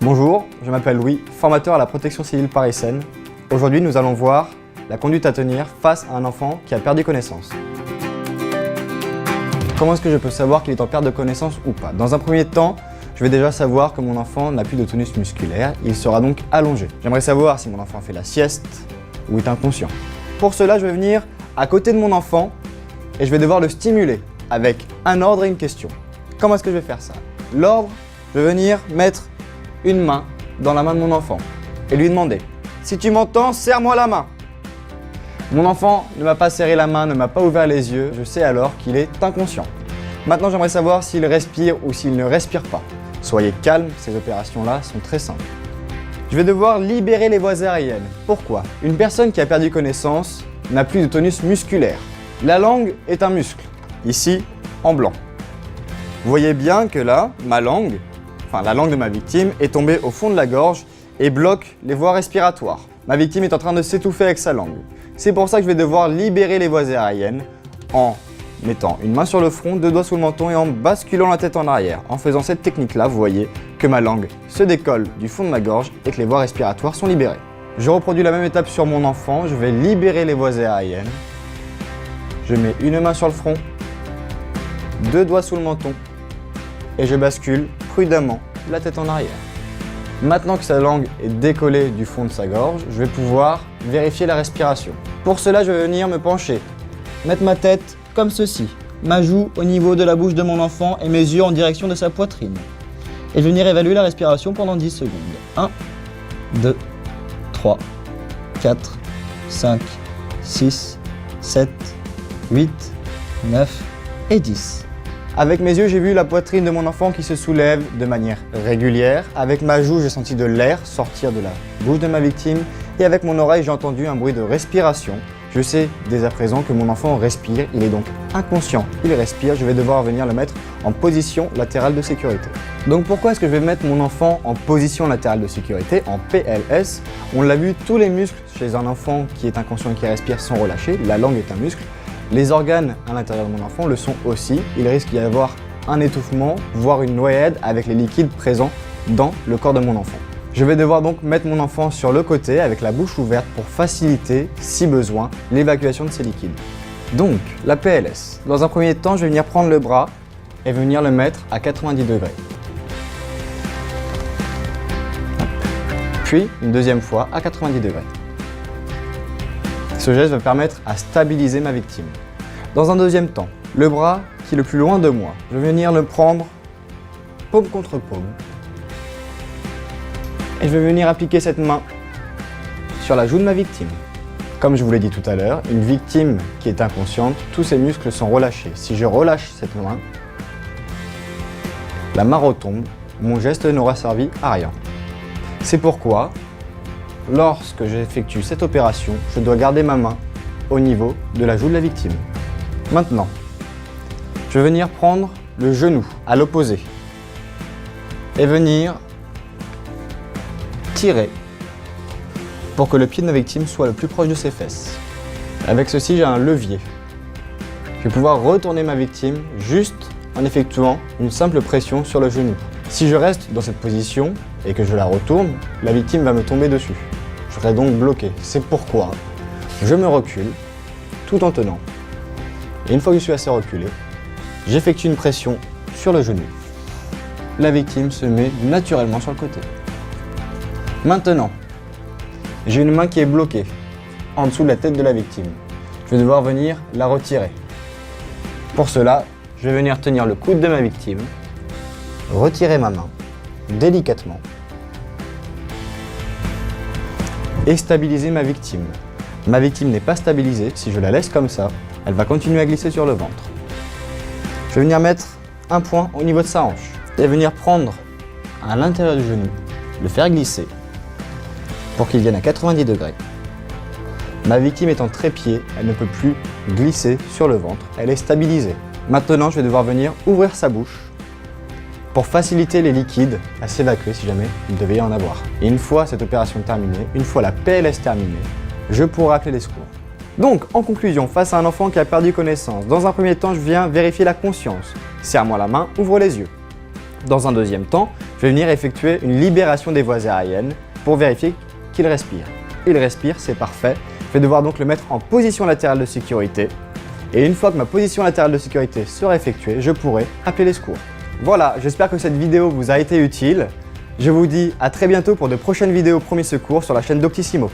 Bonjour, je m'appelle Louis, formateur à la protection civile Paris-Seine. Aujourd'hui, nous allons voir la conduite à tenir face à un enfant qui a perdu connaissance. Comment est-ce que je peux savoir qu'il est en perte de connaissance ou pas? Dans un premier temps, je vais déjà savoir que mon enfant n'a plus de tonus musculaire, il sera donc allongé. J'aimerais savoir si mon enfant fait la sieste ou est inconscient. Pour cela, je vais venir à côté de mon enfant et je vais devoir le stimuler avec un ordre et une question. Comment est-ce que je vais faire ça? L'ordre, je vais venir mettre une main dans la main de mon enfant et lui demander « Si tu m'entends, serre-moi la main ». Mon enfant ne m'a pas serré la main, ne m'a pas ouvert les yeux, je sais alors qu'il est inconscient. Maintenant, j'aimerais savoir s'il respire ou s'il ne respire pas. Soyez calme, ces opérations-là sont très simples. Je vais devoir libérer les voies aériennes. Pourquoi? Une personne qui a perdu connaissance n'a plus de tonus musculaire. La langue est un muscle, ici en blanc. Vous voyez bien que là, la langue de ma victime est tombée au fond de la gorge et bloque les voies respiratoires. Ma victime est en train de s'étouffer avec sa langue. C'est pour ça que je vais devoir libérer les voies aériennes en mettant une main sur le front, deux doigts sous le menton et en basculant la tête en arrière. En faisant cette technique-là, vous voyez que ma langue se décolle du fond de ma gorge et que les voies respiratoires sont libérées. Je reproduis la même étape sur mon enfant, je vais libérer les voies aériennes. Je mets une main sur le front, deux doigts sous le menton et je bascule prudemment la tête en arrière. Maintenant que sa langue est décollée du fond de sa gorge, je vais pouvoir vérifier la respiration. Pour cela, je vais venir me pencher, mettre ma tête comme ceci, ma joue au niveau de la bouche de mon enfant et mes yeux en direction de sa poitrine. Et je vais venir évaluer la respiration pendant 10 secondes. 1, 2, 3, 4, 5, 6, 7, 8, 9 et 10. Avec mes yeux, j'ai vu la poitrine de mon enfant qui se soulève de manière régulière. Avec ma joue, j'ai senti de l'air sortir de la bouche de ma victime. Et avec mon oreille, j'ai entendu un bruit de respiration. Je sais dès à présent que mon enfant respire, il est donc inconscient. Il respire, je vais devoir venir le mettre en position latérale de sécurité. Donc pourquoi est-ce que je vais mettre mon enfant en position latérale de sécurité, en PLS? On l'a vu, tous les muscles chez un enfant qui est inconscient et qui respire sont relâchés. La langue est un muscle. Les organes à l'intérieur de mon enfant le sont aussi. Il risque d'y avoir un étouffement, voire une noyade avec les liquides présents dans le corps de mon enfant. Je vais devoir donc mettre mon enfant sur le côté avec la bouche ouverte pour faciliter, si besoin, l'évacuation de ces liquides. Donc, la PLS. Dans un premier temps, je vais venir prendre le bras et venir le mettre à 90 degrés. Puis, une deuxième fois à 90 degrés. Ce geste va permettre à stabiliser ma victime. Dans un deuxième temps, le bras qui est le plus loin de moi, je vais venir le prendre paume contre paume. Et je vais venir appliquer cette main sur la joue de ma victime. Comme je vous l'ai dit tout à l'heure, une victime qui est inconsciente, tous ses muscles sont relâchés. Si je relâche cette main, la main retombe, mon geste n'aura servi à rien. C'est pourquoi, lorsque j'effectue cette opération, je dois garder ma main au niveau de la joue de la victime. Maintenant, je vais venir prendre le genou à l'opposé et venir tirer pour que le pied de ma victime soit le plus proche de ses fesses. Avec ceci, j'ai un levier. Je vais pouvoir retourner ma victime juste en effectuant une simple pression sur le genou. Si je reste dans cette position et que je la retourne, la victime va me tomber dessus. Je serai donc bloqué. C'est pourquoi je me recule tout en tenant. Et une fois que je suis assez reculé, j'effectue une pression sur le genou. La victime se met naturellement sur le côté. Maintenant, j'ai une main qui est bloquée en dessous de la tête de la victime. Je vais devoir venir la retirer. Pour cela, je vais venir tenir le coude de ma victime, retirer ma main délicatement et stabiliser ma victime. Ma victime n'est pas stabilisée, si je la laisse comme ça, elle va continuer à glisser sur le ventre. Je vais venir mettre un point au niveau de sa hanche et venir prendre à l'intérieur du genou, le faire glisser pour qu'il vienne à 90 degrés. Ma victime est en trépied, elle ne peut plus glisser sur le ventre, elle est stabilisée. Maintenant, je vais devoir venir ouvrir sa bouche pour faciliter les liquides à s'évacuer si jamais il devait y en avoir. Et une fois cette opération terminée, une fois la PLS terminée, je pourrai appeler les secours. Donc, en conclusion, face à un enfant qui a perdu connaissance, dans un premier temps, je viens vérifier la conscience. Serre-moi la main, ouvre les yeux. Dans un deuxième temps, je vais venir effectuer une libération des voies aériennes pour vérifier qu'il respire. Il respire, c'est parfait. Je vais devoir donc le mettre en position latérale de sécurité. Et une fois que ma position latérale de sécurité sera effectuée, je pourrai appeler les secours. Voilà, j'espère que cette vidéo vous a été utile. Je vous dis à très bientôt pour de prochaines vidéos premiers secours sur la chaîne Doctissimo.